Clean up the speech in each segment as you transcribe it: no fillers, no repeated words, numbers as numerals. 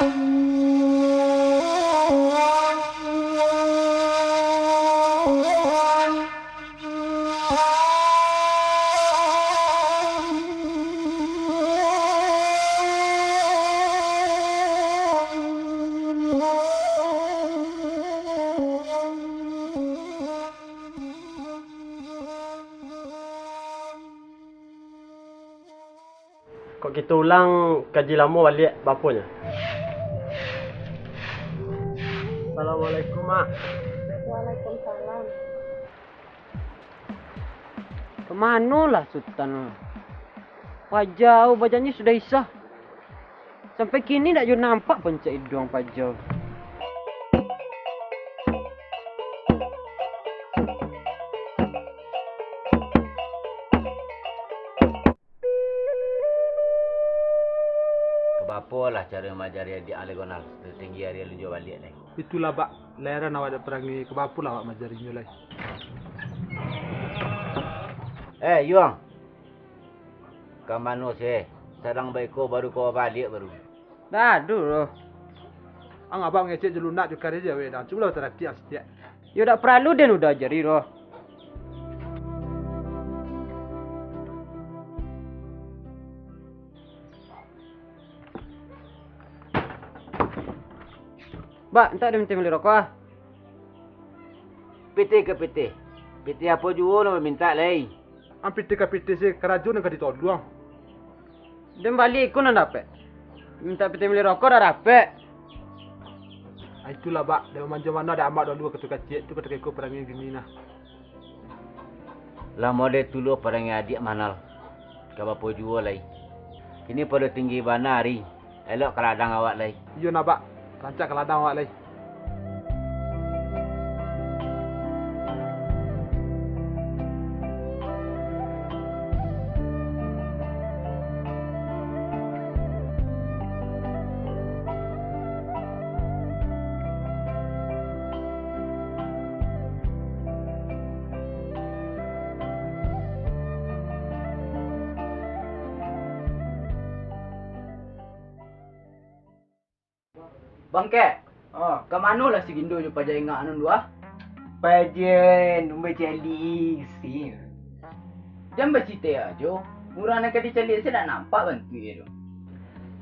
Kok kita ulang kaji lama balik bapaknya. Assalamualaikum, Mak. Waalaikumsalam. Kemanalah Sultan? Pajau badannya sudah isah. Sampai kini tak juga nampak pencak hidung Pajau. Apalah cara mengajari adik alegonal setinggi hari lu jual balik ni. Itulah bak, lairan awak ada perangi ke bapa lah awak majari nyulai. Yuang. Kau mana sih? Sedang baik kau baru kau balik baru. Dah aduh. Ang abang ngecek je lunak juga dia weh dah. Cuma lah terhati setiap. Ya tak perlu dia udah ajari roh. Bak, entah dia minta beli rokok ah. PT ke PT? PT apa juga nak minta lagi? Ang piti ka piti sih kerajaan yang kadi tolong. Dia balik ikut nak dapat. Minta PT beli rokok dah dapat. Itulah bak, dia manja mana ada amak dulu ketua kecil tu ketika ikut perangi gini nah. Lama dia tulu perangi adik manal. Kau apa juga lagi? Ini pada tinggi bana hari. Elok keladang awak lagi. Iya nak bak, rancak ke ladang awak lagi. Bangke. Ke mana lah si Gindo je pajak ingat anu dua? Pajen, nombor calik si. Jangan bercerita aja. Murah nak kadi calik saya tak nampak bantu dia tu.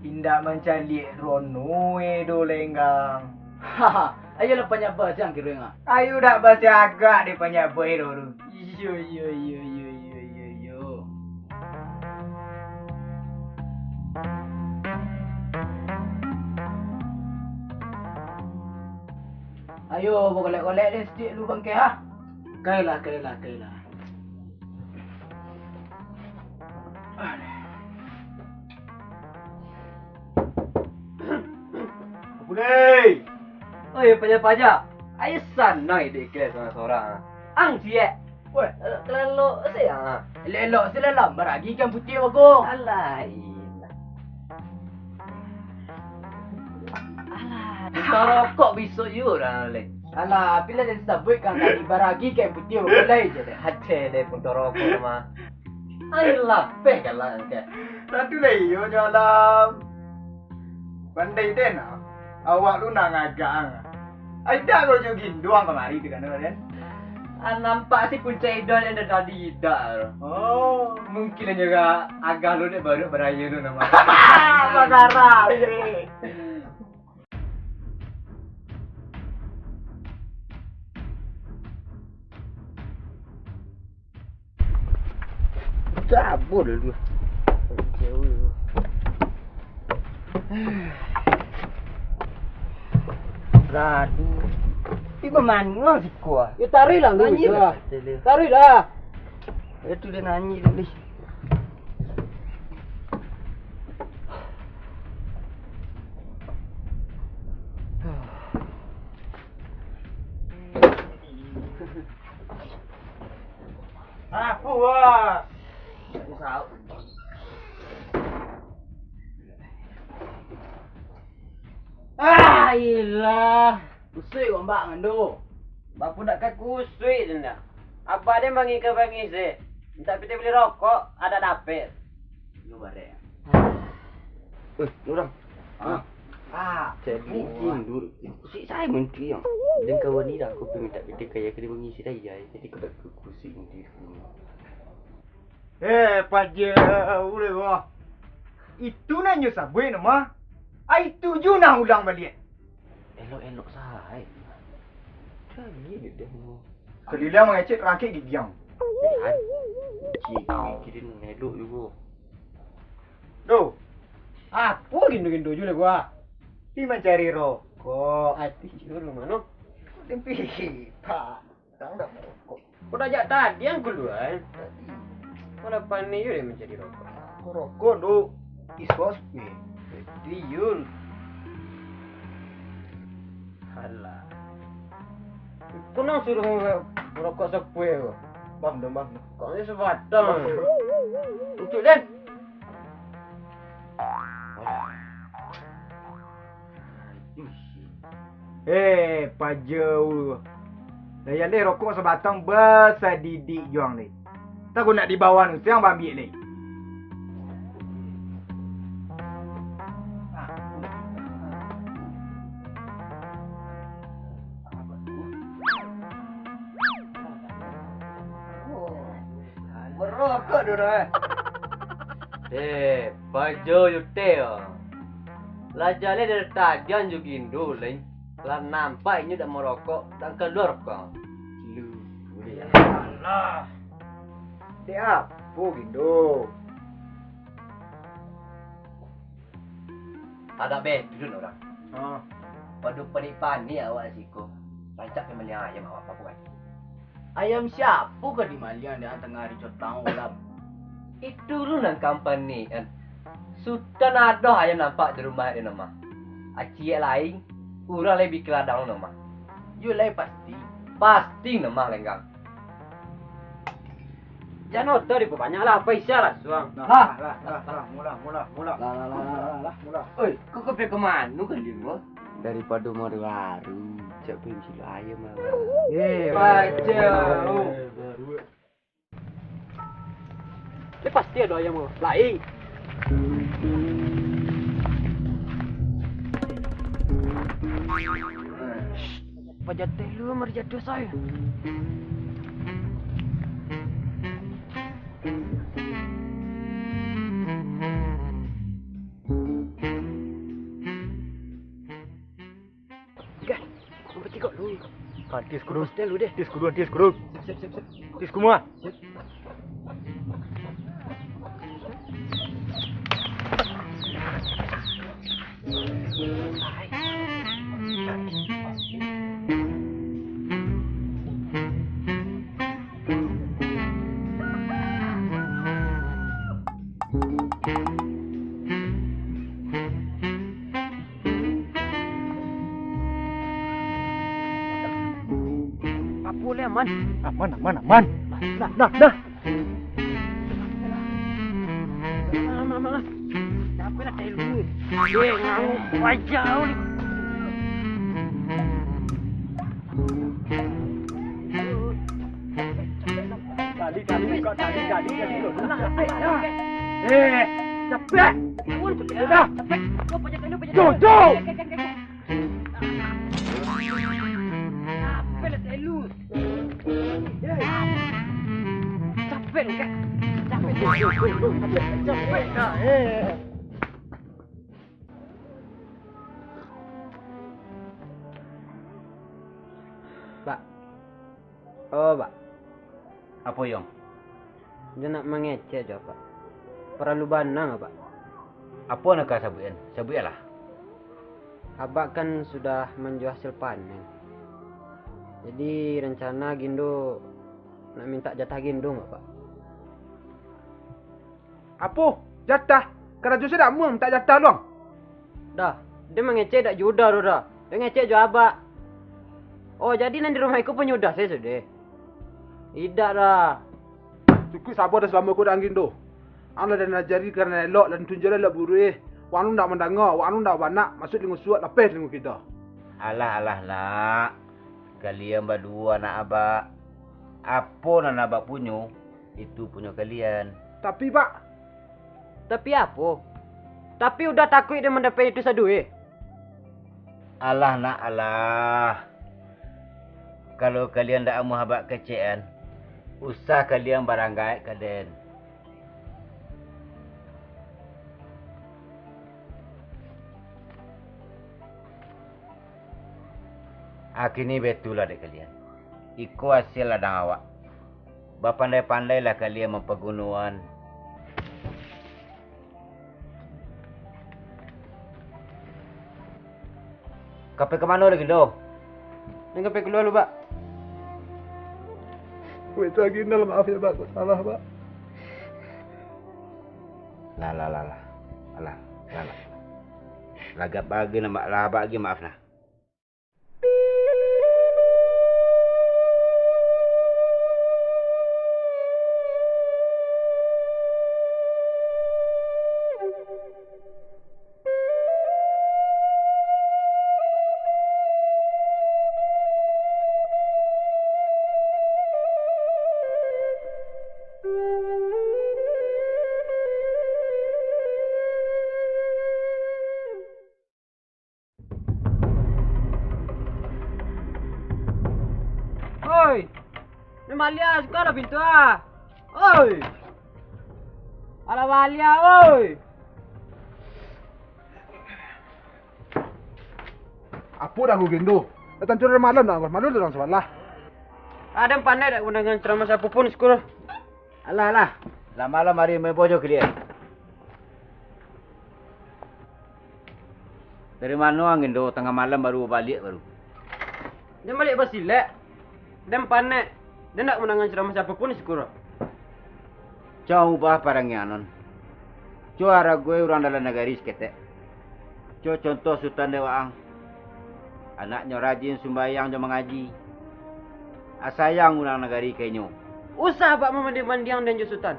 Indak mencalik rono do lenggang. Haha, ayolah banyak bahasa yang kira ingat. Ayo dak baca agak dia banyak boiro tu. Yo. Ayo, bawa kolek-kolek dia sikit dulu bangke ha. Kailah. Budai. Oi, pajak-pajak. Ai sanai dik kelas seorang. Ang cie. Weh, kalau saya. Elok-elok selalam beragi ikan putih bagong. Alai. Rokok besok you dah le. Alah, bila dia sebut kan tadi beragi ikan putih bagong je deh. Hati le pun rokok mah. Ayolah, pegalah ke. Satu lagi yo jalan. Pandai tena. Awak lu nak ngagak. Ada kau jogin doang kemari tu kan kan. Nampak si punca idol yang dah tadi dah. Oh, Mungkin juga agak lu dek baru beraya tu nama. Magara. Cabut dulu. Beradu. Tiba mana si kuah? Ya tarik lah lu. Tarik lah. Itu dia nyanyi dulu. Aku wah. Ilah. Kusui gombak ngando. Bapu nak kat kusui je nak. Apa dia bangi ke bangi se? Minta kita beli rokok, ada dapet. Yo bare. Orang. Jadi Gindu si saya menteri yang dan kawan ni dah aku minta dia kaya kena mengisi daya jadi kebab kursi menteri semua. Paja boleh wah. Itu nanya sabui nama. Ai tuju nak ulang balik. Elok sahai. Lagi dia mau. Kelilang mengecek rangkit gigiang. Cik kira elok juga. Do, Apa gindu juga gua. pi mencari rokok. Hati juru mana? Tempi pak. Tang dah rokok. Kau dah ajak tadi yang keluar. Kau dah pandai juga mencari rokok. Rokok do. Isos pi. Diul. Halah. Kau nak suruh rokok sepue kau. Bang. Kau ni sebatang. Untuk dan. Paja ulu. Layan ni rokok sebatang besar didik juang ni. Tak guna di bawah ni, siang ambil ni. Merokok dulu Pajo yute Lajale dari tadian juga Indo lain. Lah nampaknya dah merokok dan keluar kau. Lu. Boleh. Alah. Dia apa Gindo? Ada be, duduk orang. Ha. Padu penipan ni awak siko. Rancak ke melihat ayam awak apa kan? Ayam siapa ke di Malian dia tengah hari cotang ulam. Itu lu nang company kan. Sudah ada ayam nampak di rumah dia nama. Aci lain, urang lebih keladang nama. You lai pasti. Pasti nama lenggang. Jangan otor ibu banyak lah paisa lah suang. Lah, mula. Lah. Oi, kau pergi ke mana kan dia lu? Daripada baru cak penci ayam lah. Pajo. Dia pasti ada ayam lain. Pajak telu merjadu saya. Kan, kau bertiga dulu. Tis kurus. Telu deh. Tis kurus. Sip. Tis kumua. Apa boleh aman? Aman. Nah. Mana. Siapa nak telu? Dia ngau wajau ni. Tadi dulu. Cepet. Dah. Kau pajak telu pajak. Jauh. Capek lah telu. Capek kan? Capek dah. Pak. Oh, Pak. Apa yang? Dia nak mengecek je, Pak. Perlu banang, Pak. Apa nak kau sabuin? Sabuin lah. Abang kan sudah menjual hasil panen. Jadi rencana Gindo nak minta jatah Gindo nggak, Pak? Apa? Jatah? Kerja saya dah mau minta jatah luang. Dah, dia mengecek dak juda dah. Dia ngecek jo abak. Oh, jadi nanti rumah aku penyudah saya sudah. Tidak dah. Cukup sabar dah selama aku dah angin tu. Anda dah najari kerana elok dan tunjukkan elok buru Wanu nak mendengar, wanu nak banak, masuk dengan suat lapis dengan kita. Alah nak. Kalian berdua nak abak. Apa nak abak punya, itu punya kalian. Tapi Pak, Tapi apa? Tapi udah takut dia mendapat itu sadu Alah nak alah. Kalau kalian tak mau habak kecean, usah kalian baranggai kaden. Akini betul lah dek kalian. Iko hasil ladang awak. Bapandai-pandailah kalian mempegunuan. Kape ke mana lagi do? Ni kape keluar lu, Pak. Wait lagi nal, maaf ya Pak, aku salah Pak. Lah. Alah. Lagap bagi nama lah bagi maaf nah. Oi! Ni Malia suka dah pintu ah. Oi! Alah Malia, oi! Apa dah aku gendo? Datang curang malam dah, malu dah orang sebelah. Ada pandai tak guna dengan ceramah siapa pun sekolah. Alah. Lah malam hari main pojok kalian. Dari mana angin do? Tengah malam baru balik baru. Dia balik bersilap. Dia pandai. Dia nak menangan ceramah siapa pun sekolah. Coba ubah parangnya anon. Coba arah gue orang dalam negara seketek. Coba contoh Sultan Dewaang. Anaknya rajin sembahyang dan mengaji. Asayang orang negari kenyo. Usah abak memandang-mandang dan Sultan.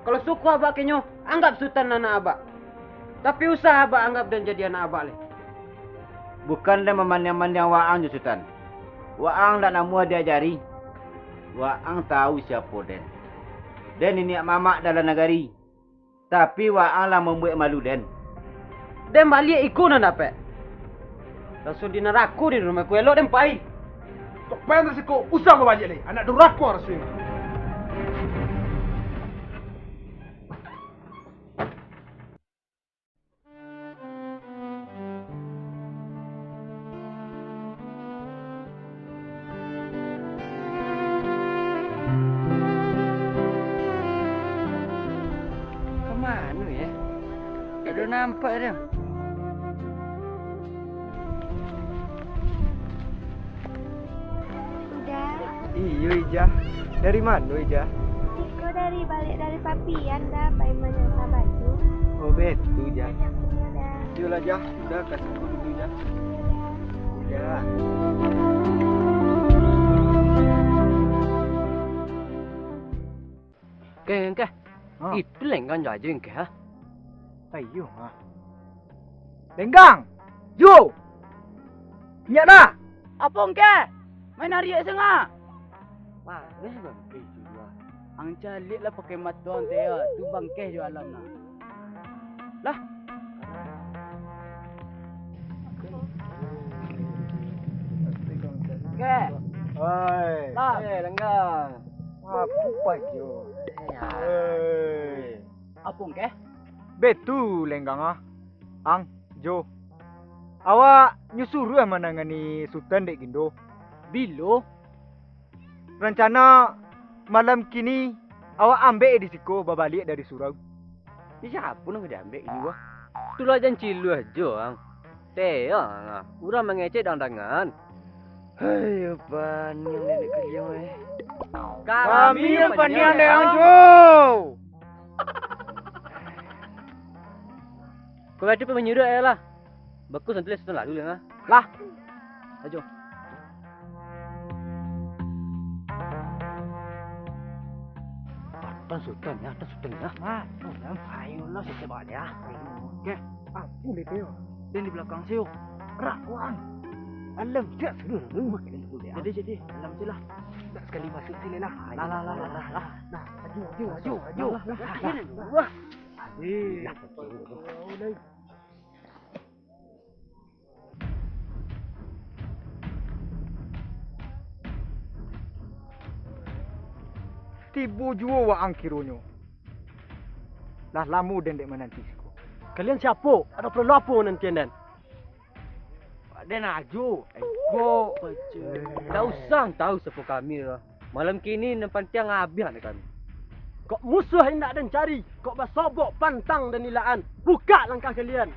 Kalau suku abak kenyo, anggap Sultan anak abak. Tapi usah abak anggap dan jadi anak abak leh. Bukan dia memandang-mandang Waang je Sultan. Waang tak nama diajari. Waang tahu siapa Den. Den ini mamak dalam negari. Tapi Waang lah membuat malu Den. Den balik ikut nak dapat. Langsung di neraku di rumah ku elok den pai. Tok pengen resiko, usah kau balik lagi. Anak durhaka harus ini. Kemana ya? Tak ada nampak dia. Iyo Ijah, dari mana Ijah? Iko dari balik dari papian dah, paiman yang baju. Oh betul Ijah. Dah. Yolah Jah, udah kasih aku dulu Jah. Ijah. Keh. Itu lenggang aja yang keh. Ayo ha. Lenggang. Yo. Nyak dah. Apa ke? Main hari sengah. Mana sih bangkeh juga? Ang calik lah pakai matuan dia. Tu bangkeh jo alam lah. Lah. Ke? Hai. Lah. Lenggang. Apa pajo? Hei. Apa ke? Betul Lenggang ah. Ang, Jo. Awak nyusuruh menangani Sultan Dek Gindo. Bilo. Rencana malam kini awak ambil di siko balik dari surau. Ni siapa nak dia ambil juga? Itulah jangan cilu aja, ang. Teang, urang mengecek dandangan. Hai, pan yang nenek kerja eh. Kami yang panian Deang Jo. Kau baca pemenyuruh ya lah. Bagus nanti lesson lalu ya. Lah. Ajo. Tan Sultan ya. Ah, ayolah secepat ya. Oke. Aku lihat dan di belakang saya. Rakuan. Alam tak sudah rumah kita dulu ya. Jadi alam jelah. Tak sekali masuk sini lah. Lah. Nah, aju. Wah. tibu jua wa angkironyo. Lah lamu den dek menanti siko. Kalian siapa? Ada perlu apa nanti dan? Den aju. Ego. Tak usah tahu siapa kami lah. Malam kini nampak tiang habis nak kami. Kok musuh hendak dan cari. Kok bersobok pantang dan nilaan. Buka langkah kalian.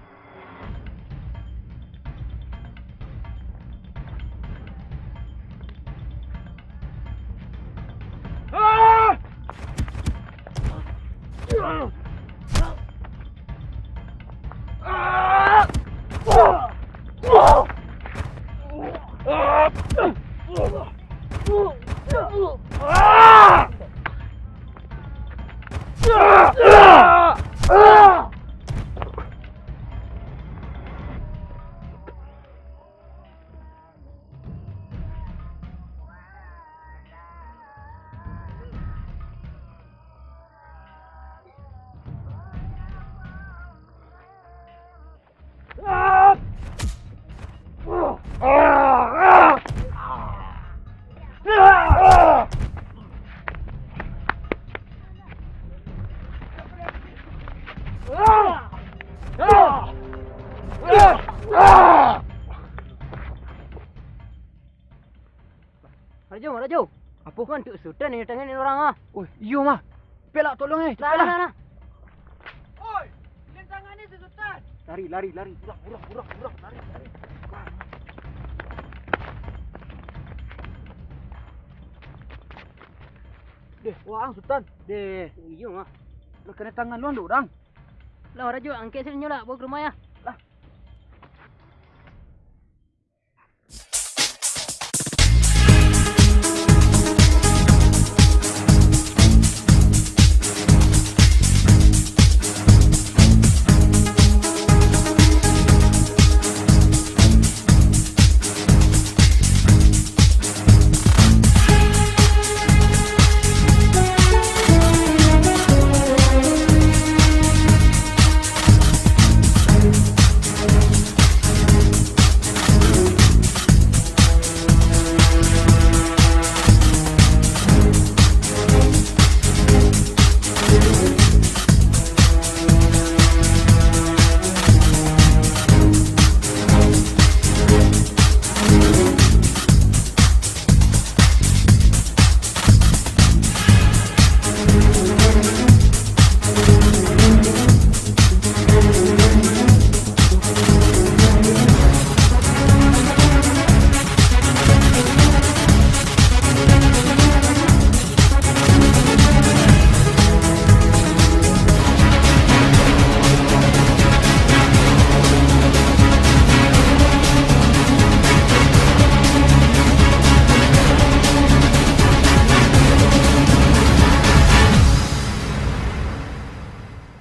Raju. Apa kan tu sultan ni tangan ni orang ah. Oh, iyo mah. Pelak tolong Nah. Oi, kalian tangan ni sultan. Lari. Burak, lari. Deh, wah sultan. Deh, iyo mah. Lo kena tangan lu orang. Lah Raju, angkat sini lah, bawa ke rumah ya. Lah,